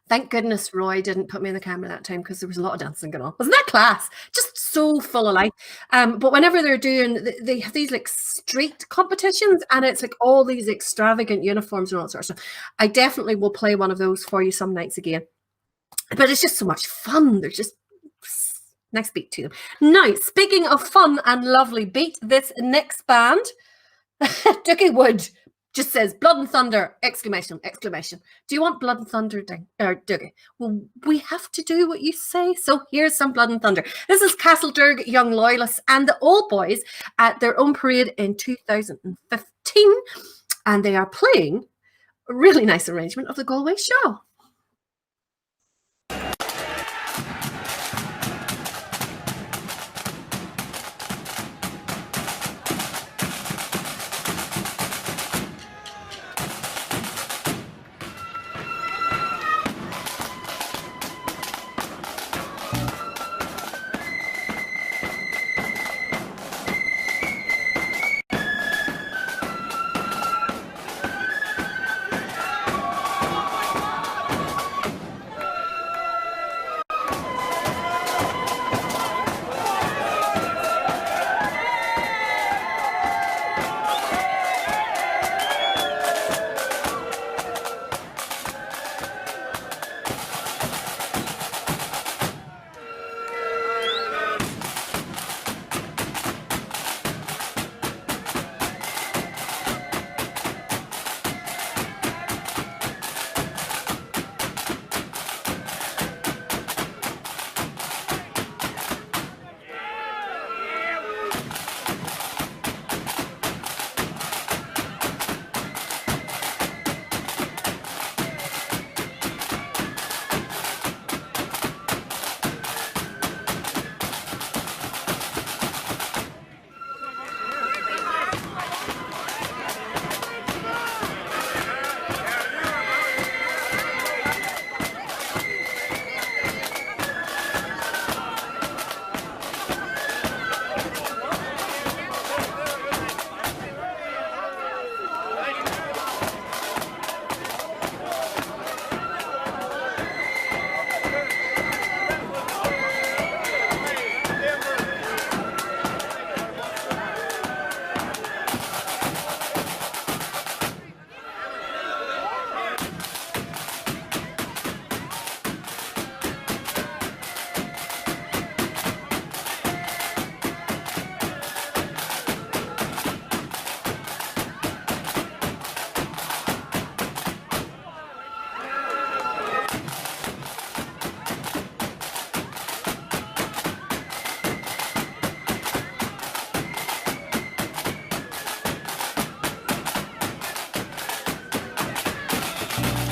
Thank goodness Roy didn't put me in the camera that time because there was a lot of dancing going on. Wasn't that class? Just so full of life. But whenever they're doing, they have these like street competitions and it's like all these extravagant uniforms and all that sort of stuff. I definitely will play one of those for you some nights again. But it's just so much fun. There's just nice beat to them. Now, speaking of fun and lovely beat, this next band, Dookie Wood, just says blood and thunder, exclamation, exclamation. Do you want blood and thunder, Doogie? Well, we have to do what you say. So here's some blood and thunder. This is Castlecaulfield Young Loyalists and the Old Boys at their own parade in 2015. And they are playing a really nice arrangement of the Galway Show.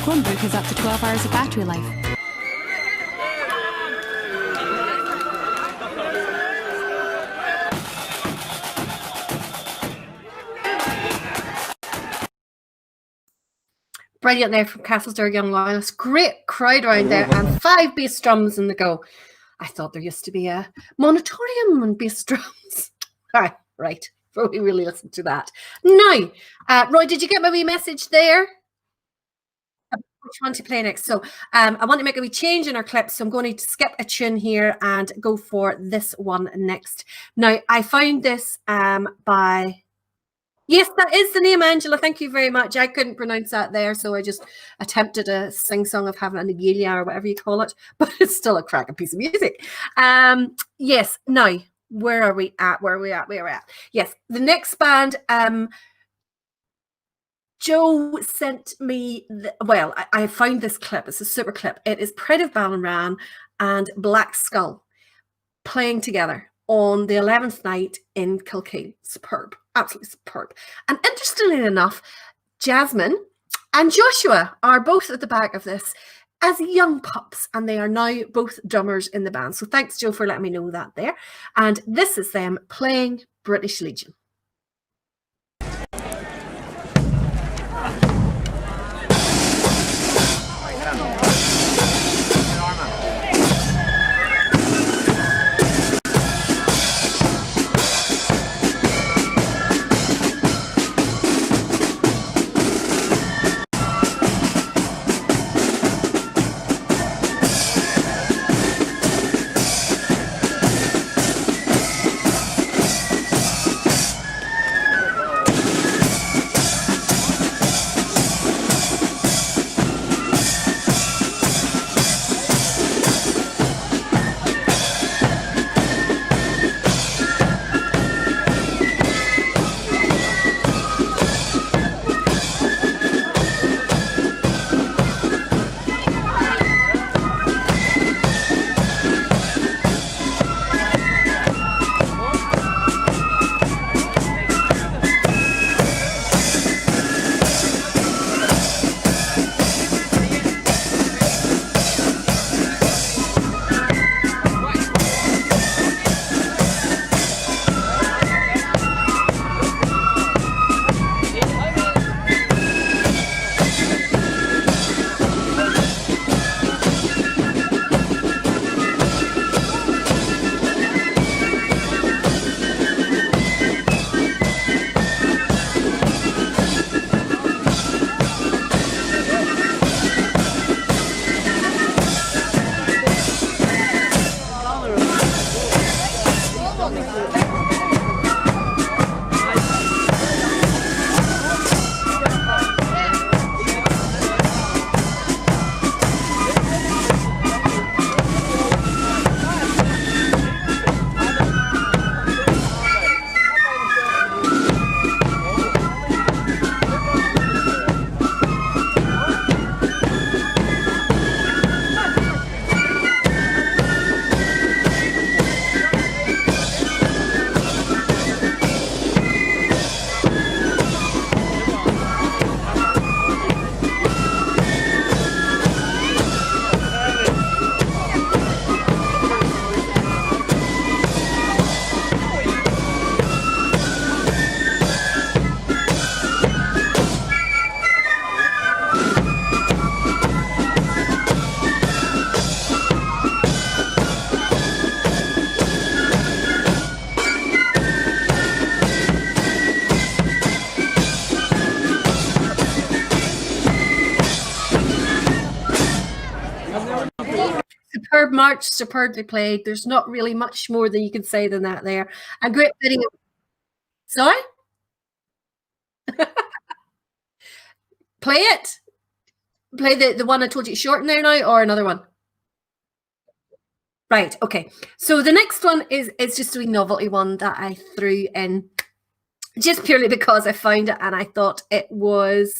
Chromebook has up to 12 hours of battery life. Brilliant there from Castlesdare Young Loyalists. Great crowd around there, and 5 bass drums in the go. I thought there used to be a monitorium and bass drums. Right. We really listened to that. Now, Roy, did you get my wee message there? Which one to play next? So I want to make a wee change in our clip, so I'm going to skip a tune here and go for this one next. Now, I found this by... Yes, that is the name, Angela. Thank you very much. I couldn't pronounce that there, so I just attempted a sing-song of having a Nigelia or whatever you call it, but it's still a cracking piece of music. Yes, now, where are we at? Where are we at? Yes, the next band, Joe sent me, I found this clip. It's a super clip. It is Pride of Ballyfran and Black Skull playing together on the 11th night in Kilkeel. Superb, absolutely superb. And interestingly enough, Jasmine and Joshua are both at the back of this as young pups, and they are now both drummers in the band. So thanks, Joe, for letting me know that there. And this is them playing British Legion. Superb march, superbly played. There's not really much more than you can say than that there. A great video. Sorry? Play it. Play the one I told you short there now, or another one? Right, okay. So the next one is just a wee novelty one that I threw in just purely because I found it and I thought it was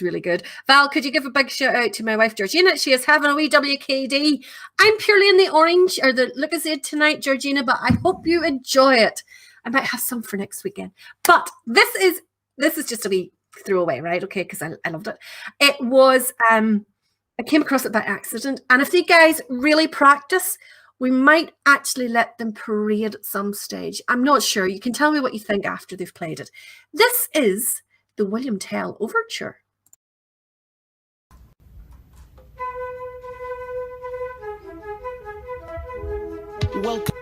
really good. Val, could you give a big shout out to my wife Georgina? She is having a wee WKD. I'm purely in the orange or the Lucozade tonight, Georgina, but I hope you enjoy it. I might have some for next weekend. But this is just a wee throw away, right? Okay, because I loved it. It was, I came across it by accident. And if the guys really practice, we might actually let them parade at some stage. I'm not sure. You can tell me what you think after they've played it. This is the William Tell Overture. Welcome.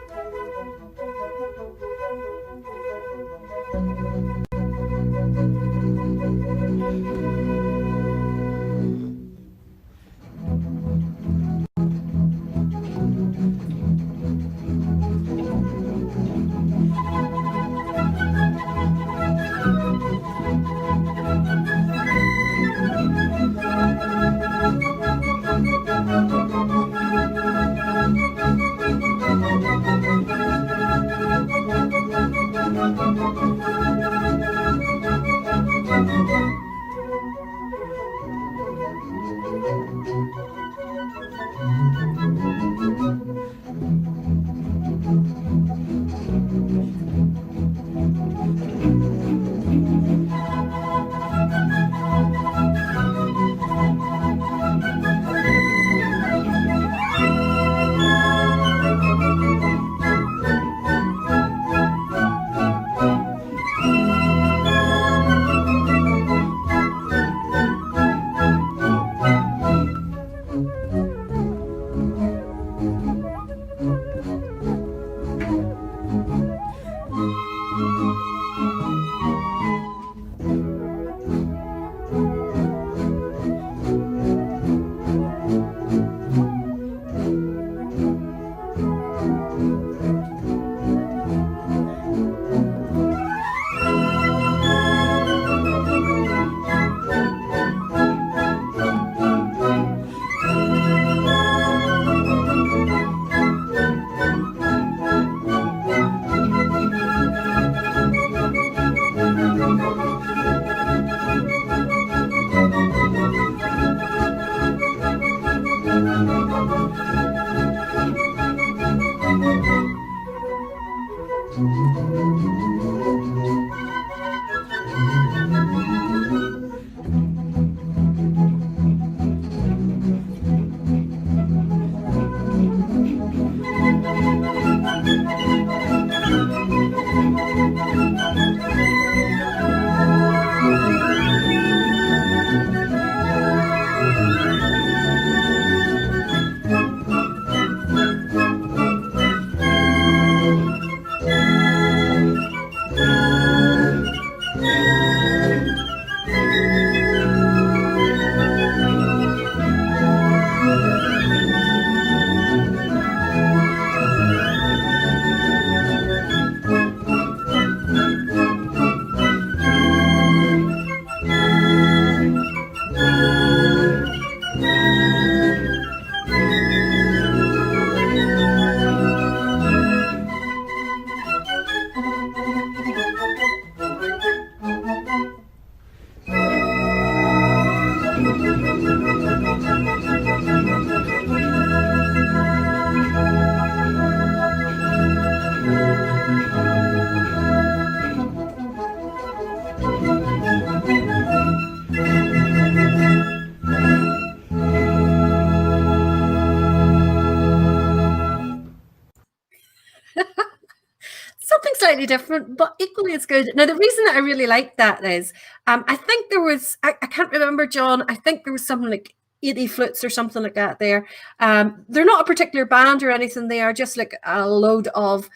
Something slightly different, but equally as good. Now, the reason that I really like that is, I think there was, I can't remember, John, I think there was something like 80 flutes or something like that there. They're not a particular band or anything. They are just like a load of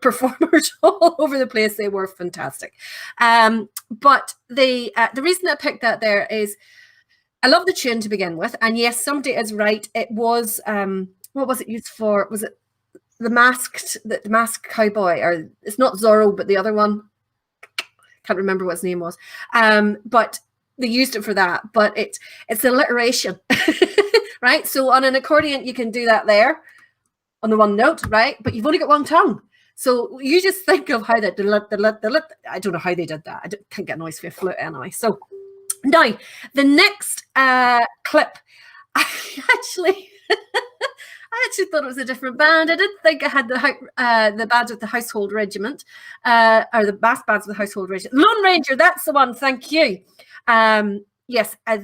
performers all over the place. They were fantastic. But the reason I picked that there is I love the tune to begin with. And yes, somebody is right. It was, what was it used for? Was it the masked cowboy? Or it's not Zorro, but the other one. Can't remember what his name was. But they used it for that. But it's alliteration, right? So on an accordion, you can do that there on the one note, right? But you've only got one tongue. So you just think of how that, I don't know how they did that. I can't get a noise for a flute anyway. So now, the next clip, I actually, I actually thought it was a different band. I didn't think I had the badge of the Household Regiment, or the mass bands of the Household Regiment. Lone Ranger, that's the one. Thank you. Yes, I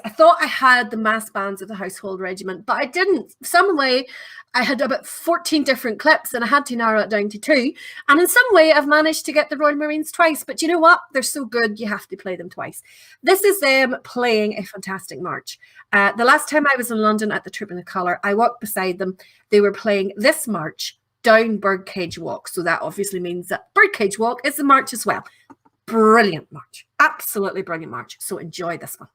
thought I had the mass bands of the Household Regiment, but I didn't. Some way, I had about 14 different clips, and I had to narrow it down to 2. And in some way, I've managed to get the Royal Marines twice. But you know what? They're so good, you have to play them twice. This is them playing a fantastic march. The last time I was in London at the Troop in the Colour, I walked beside them. They were playing this march down Birdcage Walk. So that obviously means that Birdcage Walk is the march as well. Brilliant march. Absolutely brilliant march. So enjoy this one.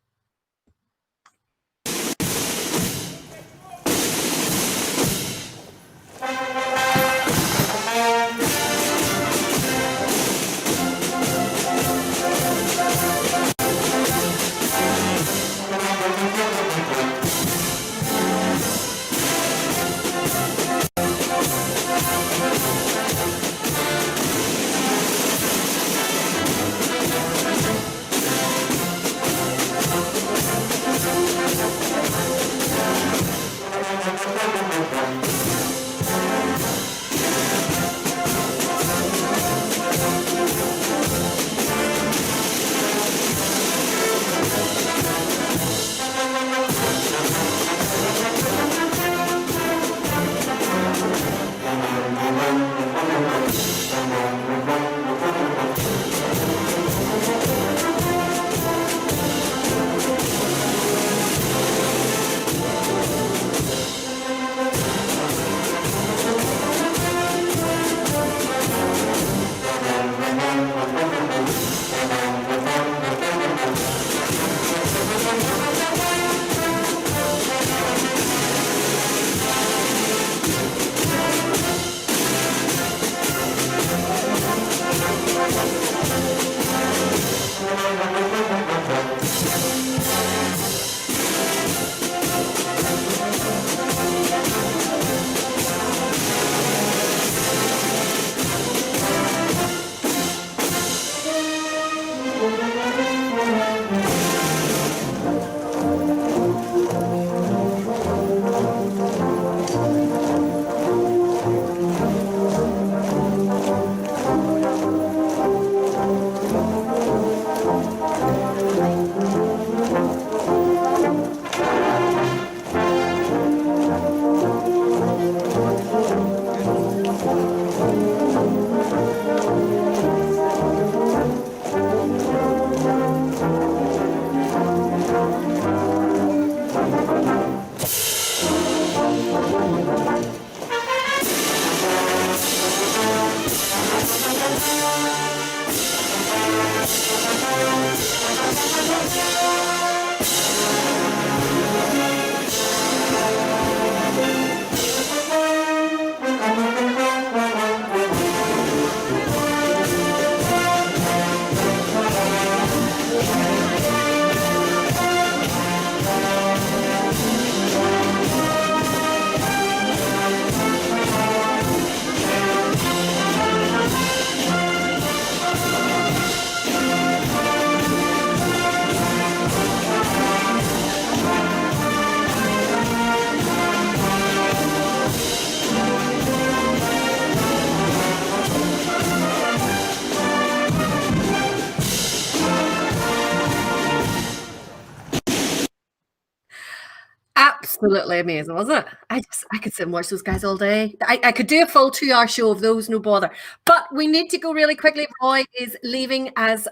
Absolutely amazing, wasn't it? I could sit and watch those guys all day. I could do a full 2-hour show of those, no bother. But we need to go really quickly. Roy is leaving as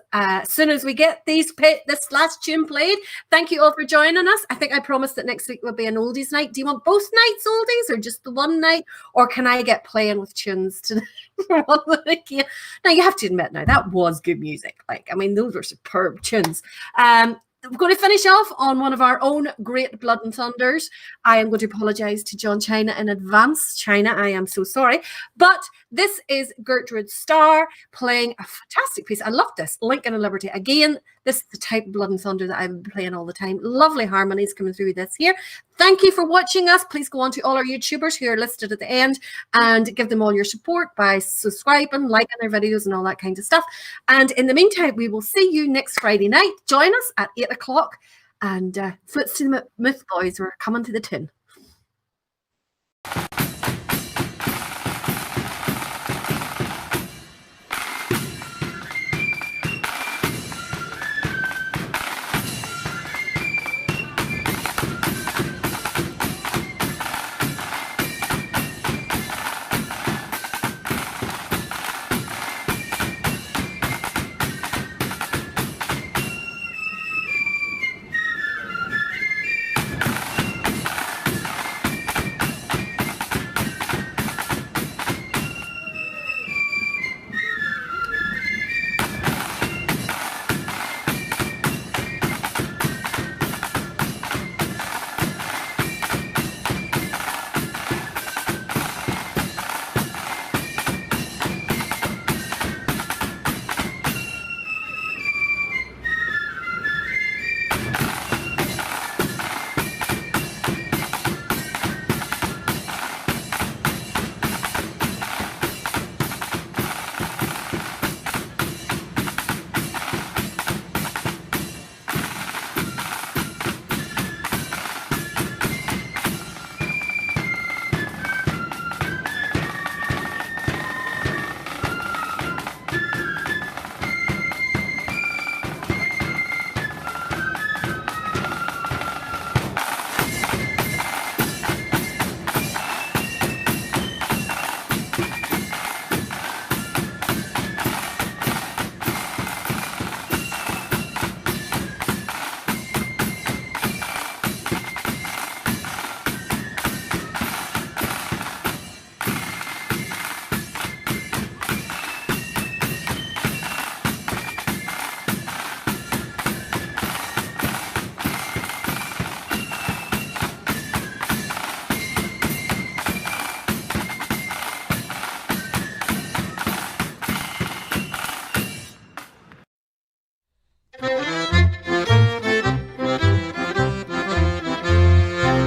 soon as we get this last tune played. Thank you all for joining us. I think I promised that next week would be an oldies night. Do you want both nights oldies or just the one night? Or can I get playing with tunes today? Now you have to admit now that was good music. Like, I mean, those were superb tunes. We're going to finish off on one of our own great Blood and Thunders. I am going to apologise to John China in advance. China, I am so sorry. But this is Gertrude Starr playing a fantastic piece. I love this. Lincoln and Liberty. Again, this is the type of Blood and Thunder that I've been playing all the time. Lovely harmonies coming through this here. Thank you for watching us. Please go on to all our YouTubers who are listed at the end and give them all your support by subscribing, liking their videos and all that kind of stuff. And in the meantime, we will see you next Friday night. Join us at 8 o'clock And Flutes to the Myth Boys were coming to the tin.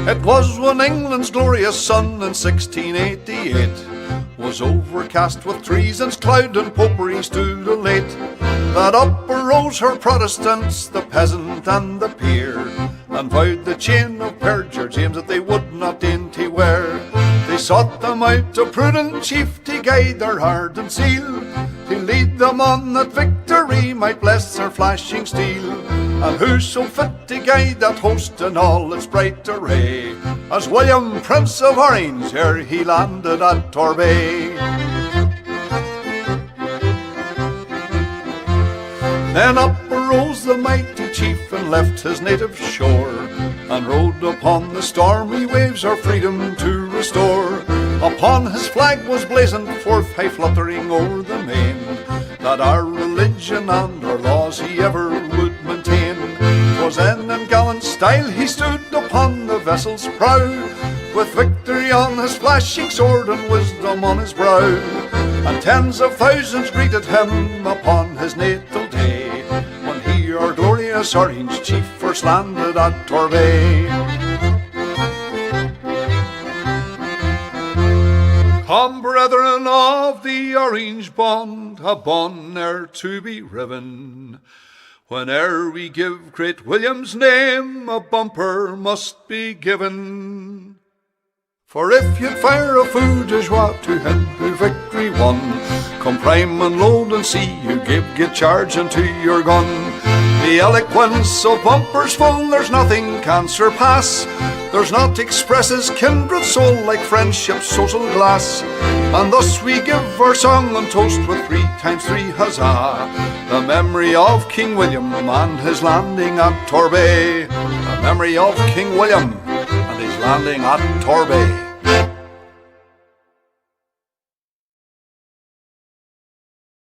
It was when England's glorious sun in 1688 was overcast with treason's cloud and popery stood elate, that up arose her Protestants, the peasant and the peer, and vowed the chain of perjure James that they would not dainty wear. They sought them out a prudent chief to guide their heart and seal, to lead them on that victory might bless their flashing steel. And who so fit to guide that host in all its bright array as William, Prince of Orange, ere he landed at Torbay? Then up arose the mighty chief and left his native shore, and rode upon the stormy waves our freedom to restore. Upon his flag was blazoned forth, high fluttering o'er the main, that our religion and our laws he ever would maintain. 'Twas then in gallant style he stood upon the vessel's prow, with victory on his flashing sword and wisdom on his brow. And tens of thousands greeted him upon his natal day, when he, our glorious Orange chief, first landed at Torbay. Come, brethren of the Orange bond, a bond ne'er to be riven. Whene'er we give great William's name, a bumper must be given. For if you'd fire a feu de joie to him who victory won, come prime and load and see you get charge into your gun. The eloquence of bumpers full there's nothing can surpass. There's naught expresses kindred soul like friendship's social glass. And thus we give our song and toast with 3 times 3 huzzah, the memory of King William and his landing at Torbay. The memory of King William and his landing at Torbay.